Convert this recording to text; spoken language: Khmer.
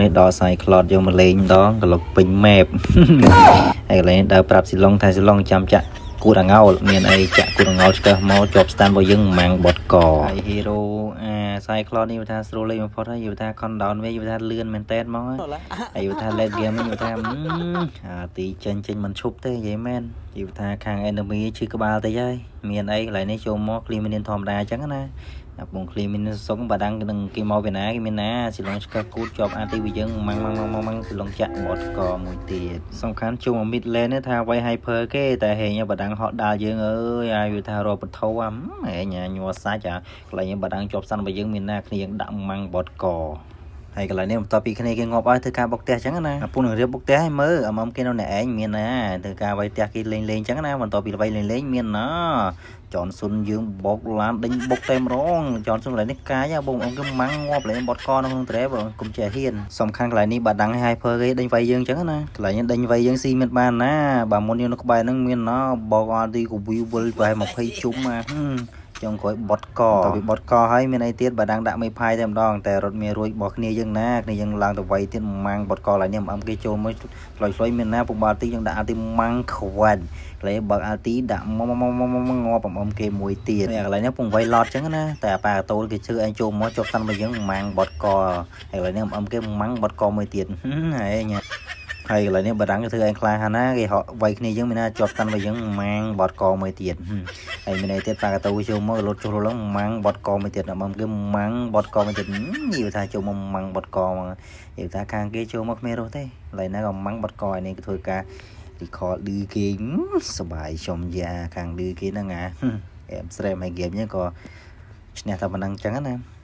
នេះដល់សាយក្លត់យកមកលេងដងក្លុកពេញម៉ែបហើយកន្លែងដើរប្រាប់ស៊ីឡុងថាស៊ីឡុងចាំចាក់គូតអងោលមានអីចាក់គូតអងោលឆ្កឹះមកជាប់ស្តានរបស់យើងម៉ាំងបតកហើយហ៊ីរ៉ូសាយក្លត់នេះវាថាស្រួលលេងបំផុតហើយវាថា countdown វាថាលឿនមែនតើហ្មងហើយវាថា late game វាថាទីចេញមិនឈប់ទេនិយាយមែនវាថាខាង enemy ឈឺក្បាលតិចហើយមានអីកន្លែងនេះចូលមក clean minion ធម្មតាអញ្ចឹងណាបង clean minion សុំបាដាំងនឹងគេមកពីណាគេមានណាស៊ីឡុងឆ្កឹះគូតជាប់ AT វាយើងម៉ាំងស៊ីឡុងចាក់បតកមួយទៀតសំខាន់ជួង mid lane នេះថាវាយ hyper គេតែហេញបាដាំងហត់ដាល់យើងអើយហើយវាថារកបថោហេញញ័រសាច់កន្លែងបាដាំងជាប់សាន់របស់យើងមានណាគ្នាយើងដាក់ម៉ាំងបតកហើយកន្លែងនេះបន្ទាប់ពីគ្នាគេងាប់ឲ្យធ្វើការបុកផ្ទះអញ្ចឹងណាពុននឹងរៀបបុកផ្ទះឲ្យមើលអមគេនៅអ្នកឯងមានណាធ្វើការវាយផ្ទះគេលេងអញ្ចឹងណាបន្ទាប់ពីវាយលេងមានណាចនស៊ុនយើងបោកឡានដេញបុកតែម្ដងចនស៊ុនកន្លែងនេះកាយបងអង្គគេម៉ាំងងាប់លេងបតកនៅក្នុងត្រែបងកុំចេះហ៊ានសំខាន់កន្លែងនេះបាដាំងឲ្យ hyper គេដេញវាយយើងអញ្ចឹងណាកន្លែងនេះដេញវាយយើងស៊ីមានបានណាបើមុនយើងនៅក្បែរហ្នឹងមានណាបោកអត់ទីគវីវិលប្រហែល20ជុំចុងក្រោយបតកតពីបតកហើយមានអីទៀតបាដាំងដាក់មេផាយតែម្ដងតែរត់មានរួចរបស់គ្នាយើងណាគ្នាយើងឡើងទៅវាយទៀតម៉ាំងបតកឡើយនេះអំគេចូលមកឆ្លុយមានណាពុកបាល់ទីយើងដាក់អាទីម៉ាំងខ្វាច់លេបើកអាទីដាក់ងាប់អំគេមួយទៀតនេះកន្លែងនេះពងវាយឡតអញ្ចឹងណាតែប៉ាកតូលគេជឿឯងចូលមកជាប់តាន់មកយើងម៉ាំងបតកហើយកន្លែងនេះអំគេម៉ាំងបតកមួយទៀតហើយញ៉ាហើយកន្លែងនេះបារាំងគេធ្វើឯងខ្លាហាណាគេហក់វាយគ្នាយើងមានណាជាប់តាន់មកយើងម៉ាំងបតកមួយទៀតហើយមានអីទៀតប៉ាកតូចូលមកលុតចុះឡើងម៉ាំងបតកមួយទៀតអំគេម៉ាំងបតកមួយទៀតនិយាយថាចូលមកម៉ាំងបតកមកនិយាយថាខាងគេចូលមកគ្មានរស់ទេកន្លែងណាក៏ម៉ាំងបតកឯនេះគេធ្វើការrecord ឌឺគេសបាយចំយ៉ាខាងឌឺគេហ្នឹងអែមស្រែមឲ្យហ្គេមហ្នឹងក៏ឈ្នះតែប៉ុណ្ណឹងចឹងណា